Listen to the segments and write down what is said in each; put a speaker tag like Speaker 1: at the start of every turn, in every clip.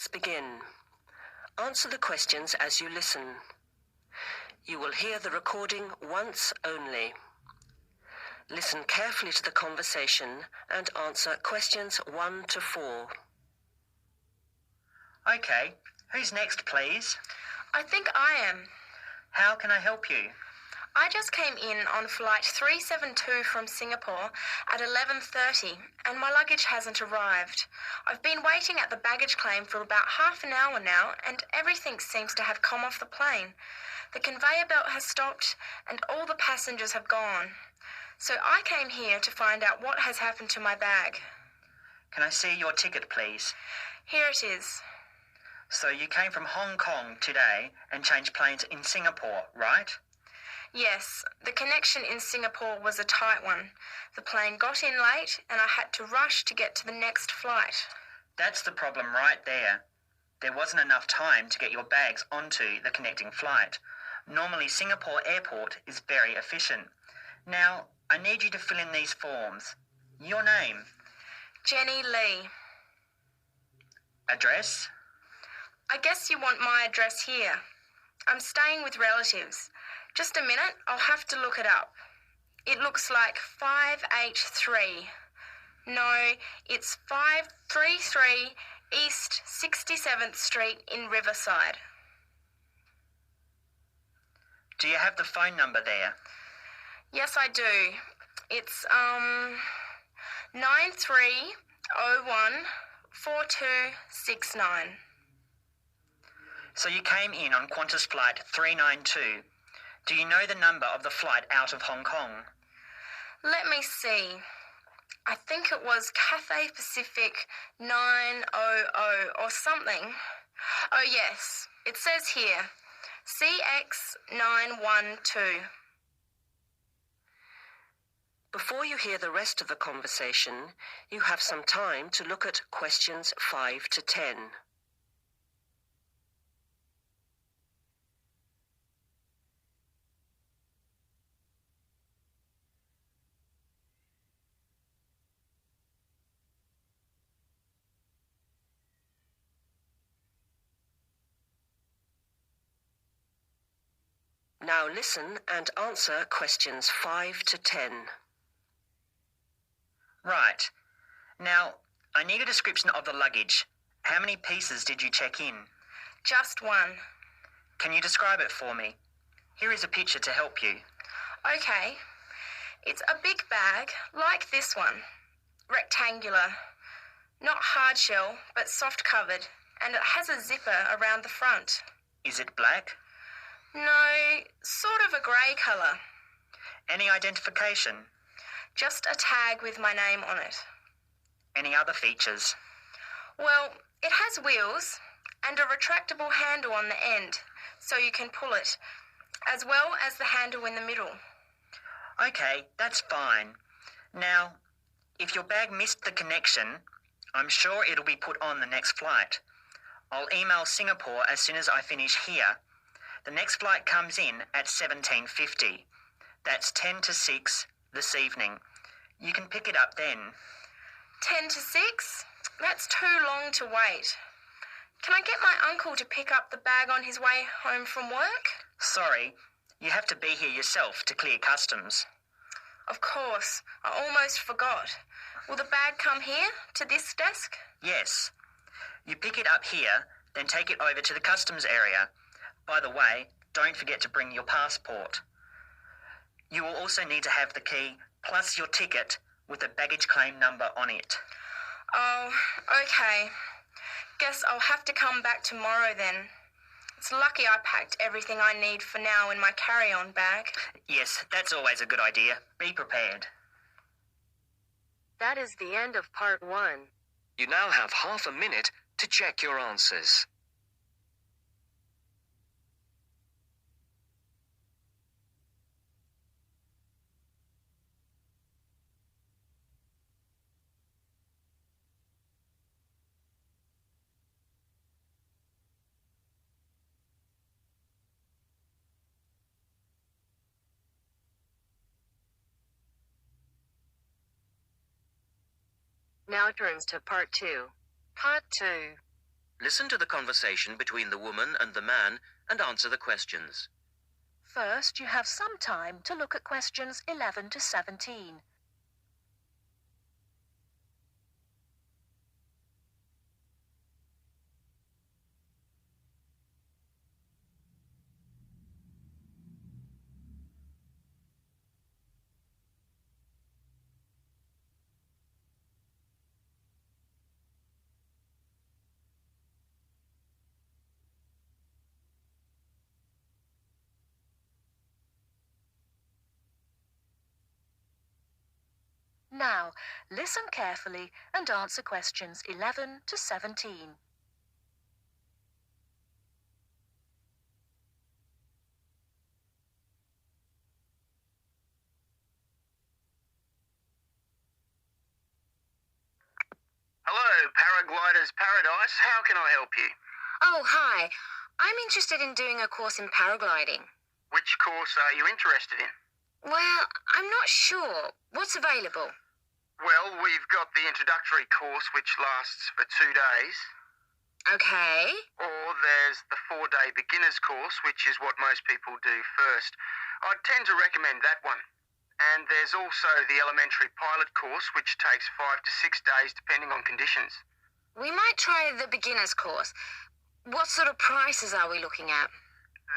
Speaker 1: Let's begin. Answer the questions as you listen. You will hear the recording once only. Listen carefully to the conversation and answer questions 1 to 4.
Speaker 2: Okay, who's next, please?
Speaker 3: I think I am.
Speaker 2: How can I help you?
Speaker 3: I just came in on flight 372 from Singapore at 11:30 and my luggage hasn't arrived. I've been waiting at the baggage claim for about half an hour now and everything seems to have come off the plane. The conveyor belt has stopped and all the passengers have gone. So I came here to find out what has happened to my bag.
Speaker 2: Can I see your ticket, please?
Speaker 3: Here it is.
Speaker 2: So you came from Hong Kong today and changed planes in Singapore, right?
Speaker 3: Yes, the connection in Singapore was a tight one. The plane got in late and I had to rush to get to the next flight.
Speaker 2: That's the problem right there. There wasn't enough time to get your bags onto the connecting flight. Normally, Singapore Airport is very efficient. Now, I need you to fill in these forms. Your name?
Speaker 3: Jenny Lee.
Speaker 2: Address?
Speaker 3: I guess you want my address here. I'm staying with relatives. Just a minute, I'll have to look it up. It looks like 583. No, it's 533 East 67th Street in Riverside.
Speaker 2: Do you have the phone number there?
Speaker 3: Yes, I do. It's 93014269.
Speaker 2: So you came in on Qantas Flight 392. Do you know the number of the flight out of Hong Kong?
Speaker 3: Let me see. I think it was Cathay Pacific 900 or something. Oh yes, it says here, CX912.
Speaker 1: Before you hear the rest of the conversation, you have some time to look at questions 5 to 10. Now listen and answer questions 5 to 10.
Speaker 2: Right. Now, I need a description of the luggage. How many pieces did you check in?
Speaker 3: Just one.
Speaker 2: Can you describe it for me? Here is a picture to help you.
Speaker 3: Okay. It's a big bag, like this one. Rectangular. Not hard shell, but soft covered. And it has a zipper around the front.
Speaker 2: Is it black?
Speaker 3: No, sort of a grey colour.
Speaker 2: Any identification?
Speaker 3: Just a tag with my name on it.
Speaker 2: Any other features?
Speaker 3: Well, it has wheels and a retractable handle on the end, so you can pull it, as well as the handle in the middle.
Speaker 2: Okay, that's fine. Now, if your bag missed the connection, I'm sure it'll be put on the next flight. I'll email Singapore as soon as I finish here. The next flight comes in at 17:50. That's 10 to 6 this evening. You can pick it up then.
Speaker 3: 10 to 6? That's too long to wait. Can I get my uncle to pick up the bag on his way home from work?
Speaker 2: Sorry, you have to be here yourself to clear customs.
Speaker 3: Of course, I almost forgot. Will the bag come here, to this desk?
Speaker 2: Yes. You pick it up here, then take it over to the customs area. By the way, don't forget to bring your passport. You will also need to have the key, plus your ticket, with a baggage claim number on it.
Speaker 3: Oh, okay. Guess I'll have to come back tomorrow then. It's lucky I packed everything I need for now in my carry-on bag.
Speaker 2: Yes, that's always a good idea. Be prepared.
Speaker 1: That is the end of part 1. You now have half a minute to check your answers. Now turns to part 2. Part 2. Listen to the conversation between the woman and the man and answer the questions.
Speaker 4: First, you have some time to look at questions 11 to 17. Now, listen carefully and answer questions 11 to 17.
Speaker 5: Hello, Paraglider's Paradise. How can I help you?
Speaker 3: Oh, hi. I'm interested in doing a course in paragliding.
Speaker 5: Which course are you interested in?
Speaker 3: Well, I'm not sure. What's available?
Speaker 5: Well, we've got the introductory course, which lasts for 2 days.
Speaker 3: Okay.
Speaker 5: Or there's the 4-day beginner's course, which is what most people do first. I'd tend to recommend that one. And there's also the elementary pilot course, which takes 5 to 6 days depending on conditions.
Speaker 3: We might try the beginner's course. What sort of prices are we looking at?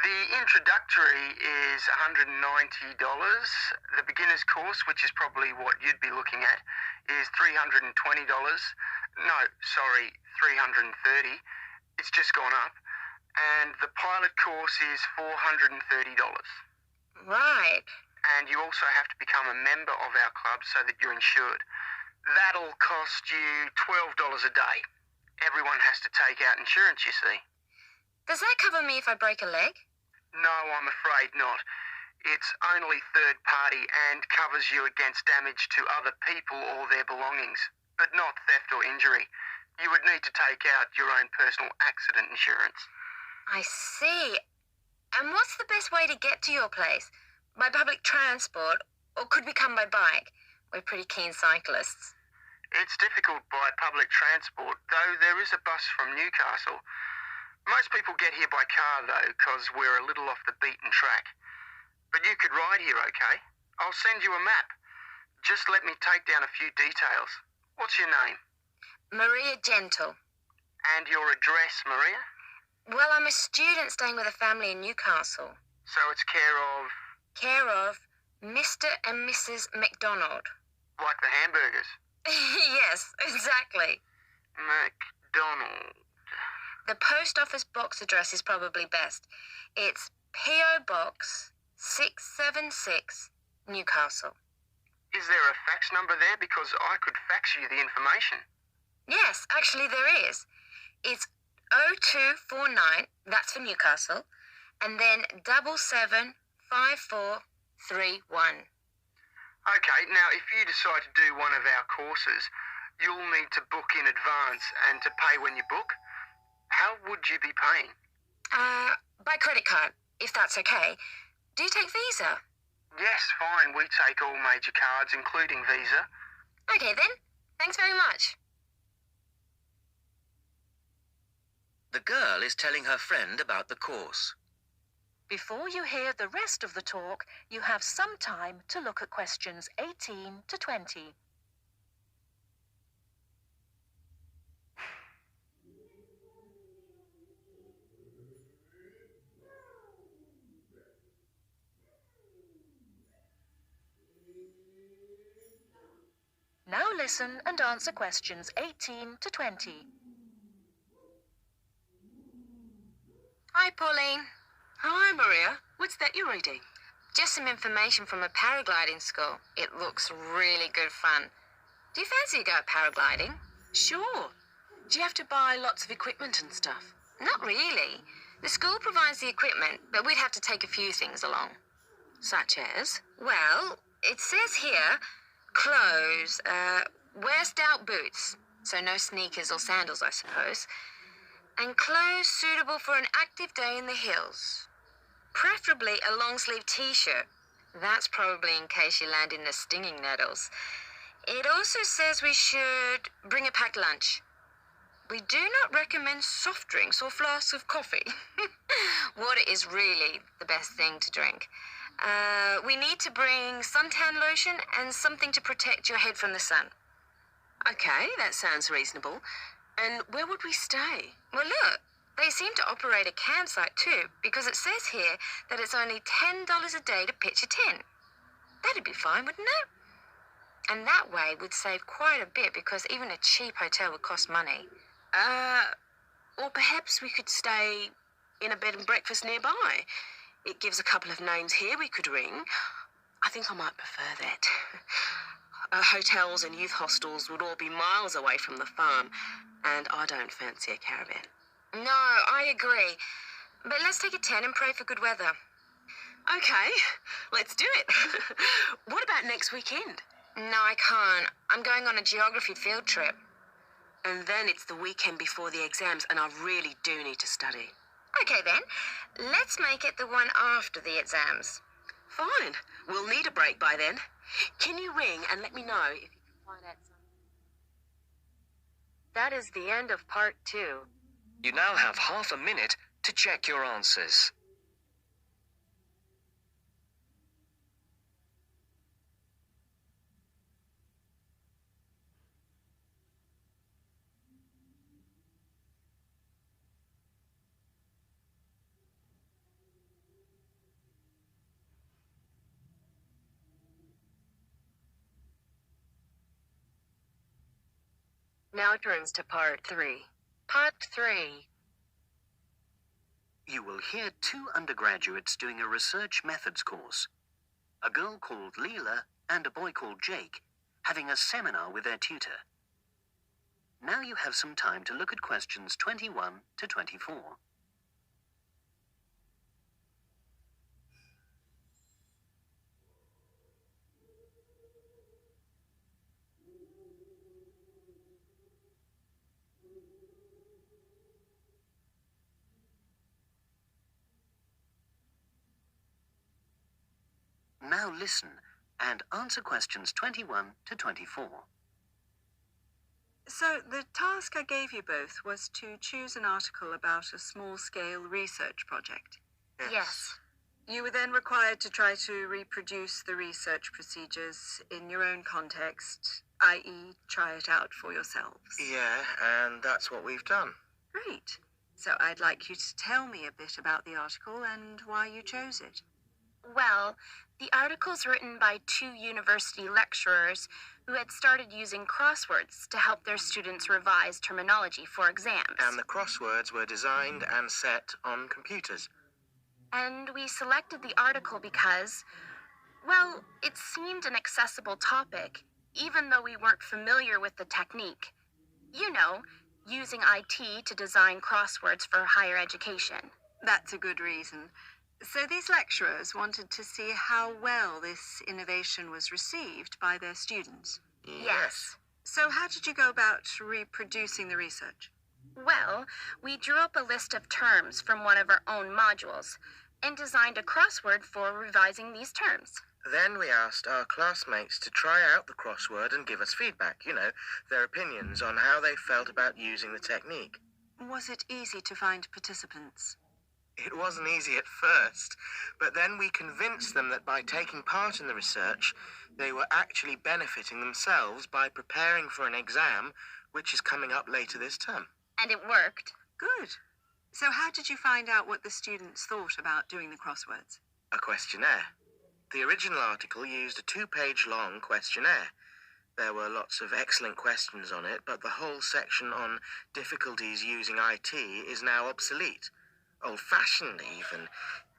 Speaker 5: The introductory is $190. The beginner's course, which is probably what you'd be looking at, is $320. No, sorry, $330. It's just gone up. And the pilot course is $430.
Speaker 3: Right.
Speaker 5: And you also have to become a member of our club so that you're insured. That'll cost you $12 a day. Everyone has to take out insurance, you see.
Speaker 3: Does that cover me if I break a leg?
Speaker 5: No, I'm afraid not. It's only third party and covers you against damage to other people or their belongings, but not theft or injury. You would need to take out your own personal accident insurance.
Speaker 3: I see. And what's the best way to get to your place? By public transport, or could we come by bike? We're pretty keen cyclists.
Speaker 5: It's difficult by public transport, though there is a bus from Newcastle. Most people get here by car, though, because we're a little off the beaten track. But you could ride here, okay? I'll send you a map. Just let me take down a few details. What's your name?
Speaker 3: Maria Gentle.
Speaker 5: And your address, Maria?
Speaker 3: Well, I'm a student staying with a family in Newcastle.
Speaker 5: So it's care of...
Speaker 3: Care of Mr. and Mrs. McDonald.
Speaker 5: Like the hamburgers?
Speaker 3: Yes, exactly.
Speaker 5: McDonald.
Speaker 3: The post office box address is probably best. It's P.O. Box 676, Newcastle.
Speaker 5: Is there a fax number there? Because I could fax you the information.
Speaker 3: Yes, actually there is. It's 0249, that's for Newcastle, and then 775431.
Speaker 5: Okay, now if you decide to do one of our courses, you'll need to book in advance and to pay when you book. How would you be paying?
Speaker 3: By credit card, if that's okay. Do you take Visa?
Speaker 5: Yes, fine. We take all major cards, including Visa.
Speaker 3: Okay then. Thanks very much.
Speaker 1: The girl is telling her friend about the course.
Speaker 4: Before you hear the rest of the talk, you have some time to look at questions 18 to 20. Now listen and answer questions 18 to 20.
Speaker 3: Hi, Pauline.
Speaker 6: Hi, Maria. What's that you're reading?
Speaker 3: Just some information from a paragliding school. It looks really good fun. Do you fancy a go at paragliding?
Speaker 6: Sure. Do you have to buy lots of equipment and stuff?
Speaker 3: Not really. The school provides the equipment, but we'd have to take a few things along.
Speaker 6: Such as?
Speaker 3: Well, it says here, clothes, wear stout boots, so no sneakers or sandals, I suppose, and clothes suitable for an active day in the hills. Preferably a long-sleeve t-shirt. That's probably in case you land in the stinging nettles. It also says we should bring a packed lunch.
Speaker 6: We do not recommend soft drinks or flasks of coffee. Water is really the best thing to drink. We need to bring suntan lotion and something to protect your head from the sun.
Speaker 1: Okay, that sounds reasonable. And where would we stay?
Speaker 6: Well, look, they seem to operate a campsite too, because it says here that it's only $10 a day to pitch a tent. That'd be fine, wouldn't it? And that way we'd save quite a bit, because even a cheap hotel would cost money.
Speaker 1: Or perhaps we could stay in a bed and breakfast nearby. It gives a couple of names here we could ring. I think I might prefer that. Hotels and youth hostels would all be miles away from the farm, and I don't fancy a caravan.
Speaker 6: No, I agree. But let's take a tent and pray for good weather.
Speaker 1: Okay, let's do it. What about next weekend?
Speaker 6: No, I can't. I'm going on a geography field trip.
Speaker 1: And then it's the weekend before the exams, and I really do need to study.
Speaker 6: Okay then, let's make it the one after the exams.
Speaker 1: Fine. We'll need a break by then. Can you ring and let me know if you can find out something?
Speaker 4: That is the end of part 2.
Speaker 7: You now have half a minute to check your answers.
Speaker 4: Now turns to part 3. Part 3.
Speaker 8: You will hear 2 undergraduates doing a research methods course. A girl called Leela and a boy called Jake having a seminar with their tutor. Now you have some time to look at questions 21 to 24. Now listen and answer questions 21 to 24.
Speaker 9: So the task I gave you both was to choose an article about a small-scale research project.
Speaker 6: Yes.
Speaker 9: You were then required to try to reproduce the research procedures in your own context, i.e. try it out for yourselves.
Speaker 5: Yeah, and that's what we've done.
Speaker 9: Great. So I'd like you to tell me a bit about the article and why you chose it.
Speaker 3: Well, the article's written by 2 university lecturers who had started using crosswords to help their students revise terminology for exams.
Speaker 5: And the crosswords were designed and set on computers.
Speaker 3: And we selected the article because, well, it seemed an accessible topic, even though we weren't familiar with the technique. You know, using IT to design crosswords for higher education.
Speaker 9: That's a good reason. So these lecturers wanted to see how well this innovation was received by their students.
Speaker 3: Yes.
Speaker 9: So how did you go about reproducing the research?
Speaker 3: Well, we drew up a list of terms from one of our own modules and designed a crossword for revising these terms.
Speaker 5: Then we asked our classmates to try out the crossword and give us feedback, their opinions on how they felt about using the technique.
Speaker 9: Was it easy to find participants?
Speaker 5: It wasn't easy at first, but then we convinced them that by taking part in the research, they were actually benefiting themselves by preparing for an exam, which is coming up later this term.
Speaker 3: And it worked.
Speaker 9: Good. So how did you find out what the students thought about doing the crosswords?
Speaker 5: A questionnaire. The original article used a 2-page long questionnaire. There were lots of excellent questions on it, but the whole section on difficulties using IT is now obsolete. Old-fashioned,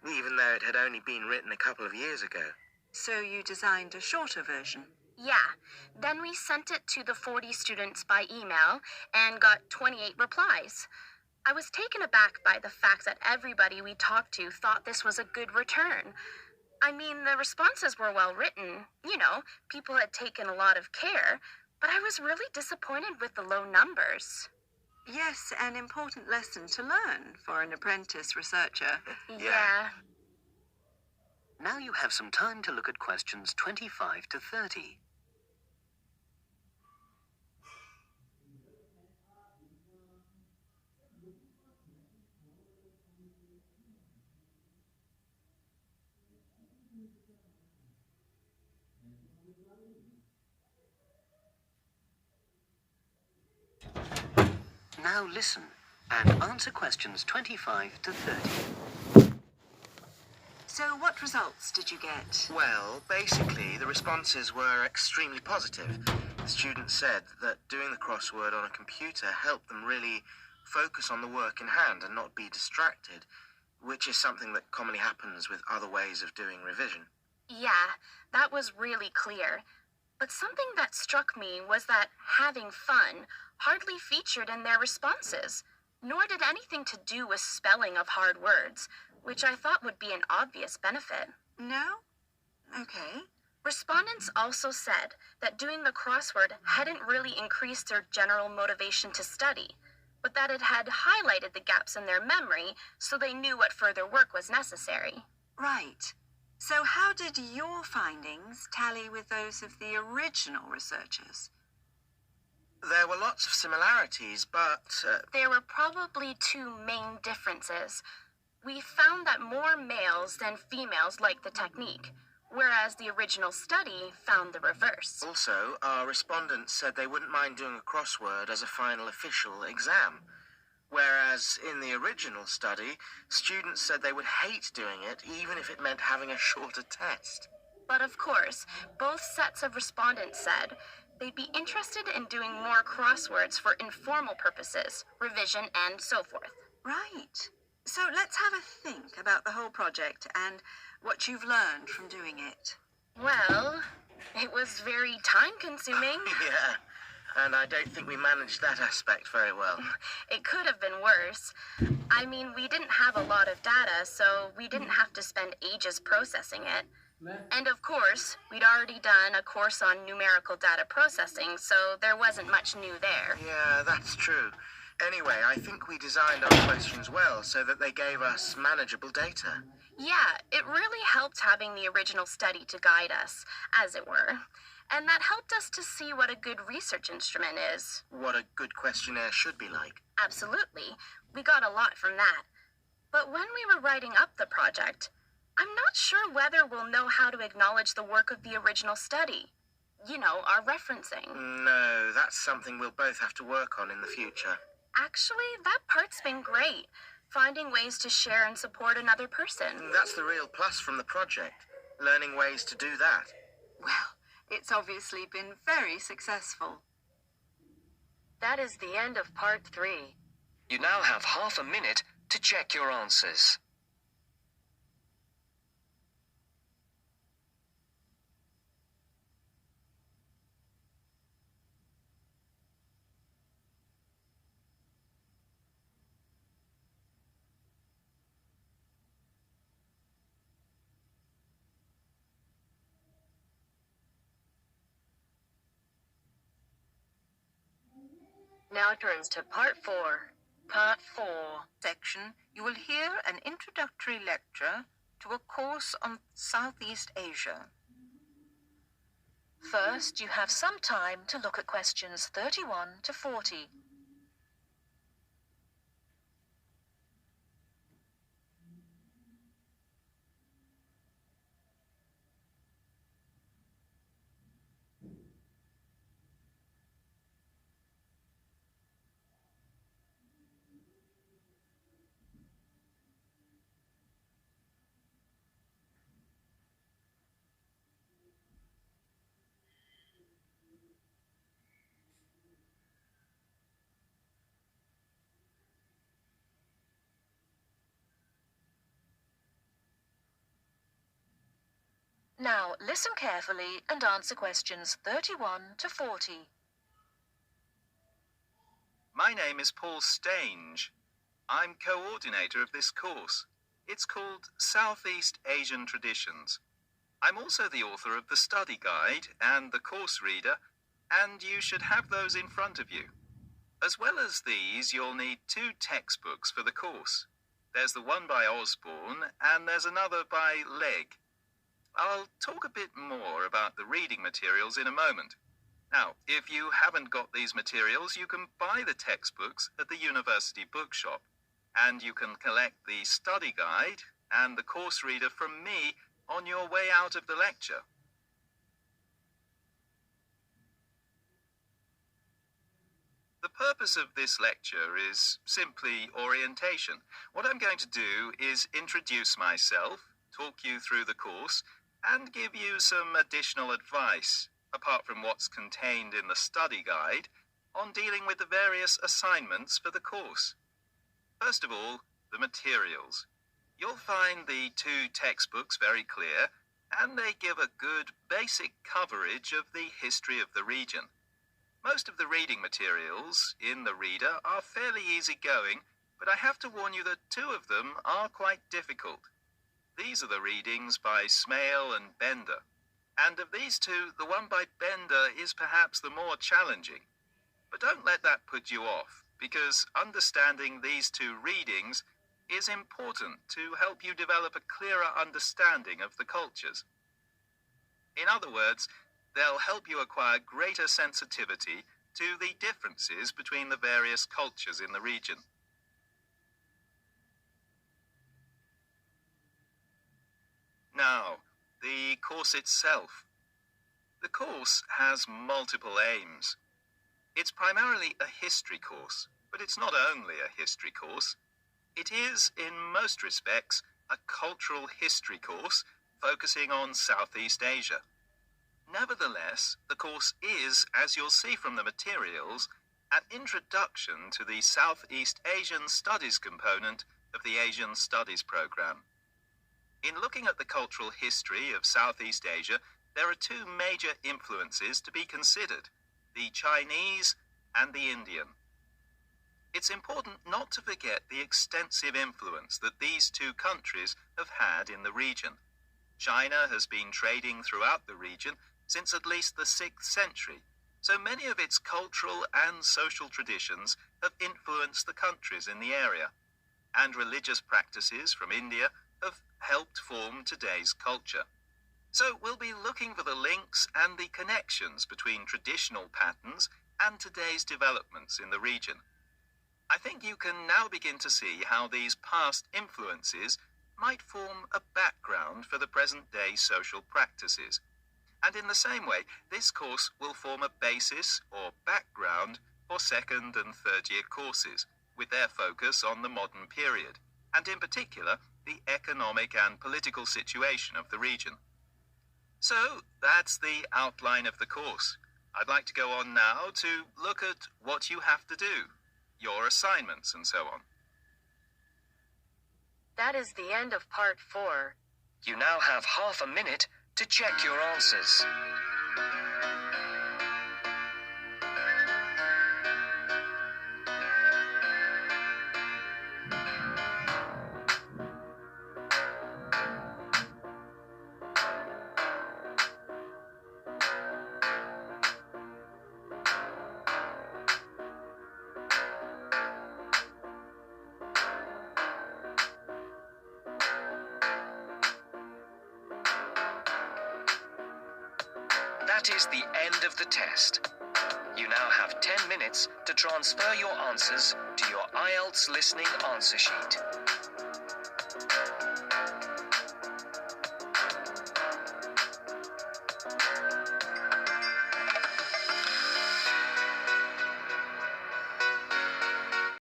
Speaker 5: even though it had only been written a couple of years ago.
Speaker 9: So you designed a shorter version?
Speaker 3: Yeah. Then we sent it to the 40 students by email and got 28 replies. I was taken aback by the fact that everybody we talked to thought this was a good return. I mean, the responses were well written. People had taken a lot of care, but I was really disappointed with the low numbers.
Speaker 9: Yes, an important lesson to learn for an apprentice researcher.
Speaker 3: Yeah.
Speaker 8: Now you have some time to look at questions 25 to 30. Now listen and answer questions 25 to 30.
Speaker 9: So, what results did you get?
Speaker 10: Well, basically, the responses were extremely positive. The students said that doing the crossword on a computer helped them really focus on the work in hand and not be distracted, which is something that commonly happens with other ways of doing revision.
Speaker 3: Yeah, that was really clear. But something that struck me was that having fun hardly featured in their responses, nor did anything to do with spelling of hard words, which I thought would be an obvious benefit.
Speaker 9: No? Okay.
Speaker 3: Respondents also said that doing the crossword hadn't really increased their general motivation to study, but that it had highlighted the gaps in their memory so they knew what further work was necessary.
Speaker 9: Right. So, how did your findings tally with those of the original researchers?
Speaker 10: There were lots of similarities, but
Speaker 3: There were probably two main differences. We found that more males than females liked the technique, whereas the original study found the reverse.
Speaker 10: also our respondents said they wouldn't mind doing a crossword as a final official exam. Whereas in the original study, students said they would hate doing it even if it meant having a shorter test.
Speaker 3: But of course, both sets of respondents said they'd be interested in doing more crosswords for informal purposes, revision, and so forth.
Speaker 9: Right. So, let's have a think about the whole project and what you've learned from doing it.
Speaker 3: Well, it was very time-consuming.
Speaker 10: Yeah, and I don't think we managed that aspect very well.
Speaker 3: It could have been worse. I mean, we didn't have a lot of data, so we didn't have to spend ages processing it. And of course, we'd already done a course on numerical data processing, so there wasn't much new there.
Speaker 10: Yeah, that's true. Anyway, I think we designed our questions well so that they gave us manageable data.
Speaker 3: Yeah, it really helped having the original study to guide us, as it were. And that helped us to see what a good research instrument is.
Speaker 10: What a good questionnaire should be like.
Speaker 3: Absolutely. We got a lot from that. But when we were writing up the project, I'm not sure whether we'll know how to acknowledge the work of the original study. You know, our referencing.
Speaker 10: No, that's something we'll both have to work on in the future.
Speaker 3: Actually, that part's been great. Finding ways to share and support another person.
Speaker 10: That's the real plus from the project, learning ways to do that.
Speaker 9: Well, it's obviously been very successful.
Speaker 4: That is the end of part 3.
Speaker 7: You now have half a minute to check your answers.
Speaker 4: Now turns to part 4. Part 4.
Speaker 11: Section, you will hear an introductory lecture to a course on Southeast Asia.
Speaker 4: First, you have some time to look at questions 31 to 40. Now, listen carefully and answer questions 31 to 40.
Speaker 12: My name is Paul Stange. I'm coordinator of this course. It's called Southeast Asian Traditions. I'm also the author of the study guide and the course reader, and you should have those in front of you. As well as these, you'll need 2 textbooks for the course. There's the one by Osborne, and there's another by Legg. I'll talk a bit more about the reading materials in a moment. Now, if you haven't got these materials, you can buy the textbooks at the university bookshop, and you can collect the study guide and the course reader from me on your way out of the lecture. The purpose of this lecture is simply orientation. What I'm going to do is introduce myself, talk you through the course, and give you some additional advice, apart from what's contained in the study guide, on dealing with the various assignments for the course. First of all, the materials. You'll find the two textbooks very clear, and they give a good basic coverage of the history of the region. Most of the reading materials in the reader are fairly easygoing, but I have to warn you that two of them are quite difficult. These are the readings by Smale and Bender, and of these two, the one by Bender is perhaps the more challenging. But don't let that put you off, because understanding these two readings is important to help you develop a clearer understanding of the cultures. In other words, they'll help you acquire greater sensitivity to the differences between the various cultures in the region. Now, the course itself. The course has multiple aims. It's primarily a history course, but it's not only a history course. It is, in most respects, a cultural history course focusing on Southeast Asia. Nevertheless, the course is, as you'll see from the materials, an introduction to the Southeast Asian Studies component of the Asian Studies program. In looking at the cultural history of Southeast Asia, there are two major influences to be considered, the Chinese and the Indian. It's important not to forget the extensive influence that these two countries have had in the region. China has been trading throughout the region since at least the 6th century, so many of its cultural and social traditions have influenced the countries in the area, and religious practices from India have helped form today's culture. So we'll be looking for the links and the connections between traditional patterns and today's developments in the region. I think you can now begin to see how these past influences might form a background for the present-day social practices. And in the same way, this course will form a basis or background for second and third year courses, with their focus on the modern period, and in particular, the economic and political situation of the region. So, that's the outline of the course. I'd like to go on now to look at what you have to do, your assignments and so on.
Speaker 4: That is the end of part 4.
Speaker 7: You now have half a minute to check your answers. That is the end of the test. You now have 10 minutes to transfer your answers to your IELTS listening answer sheet.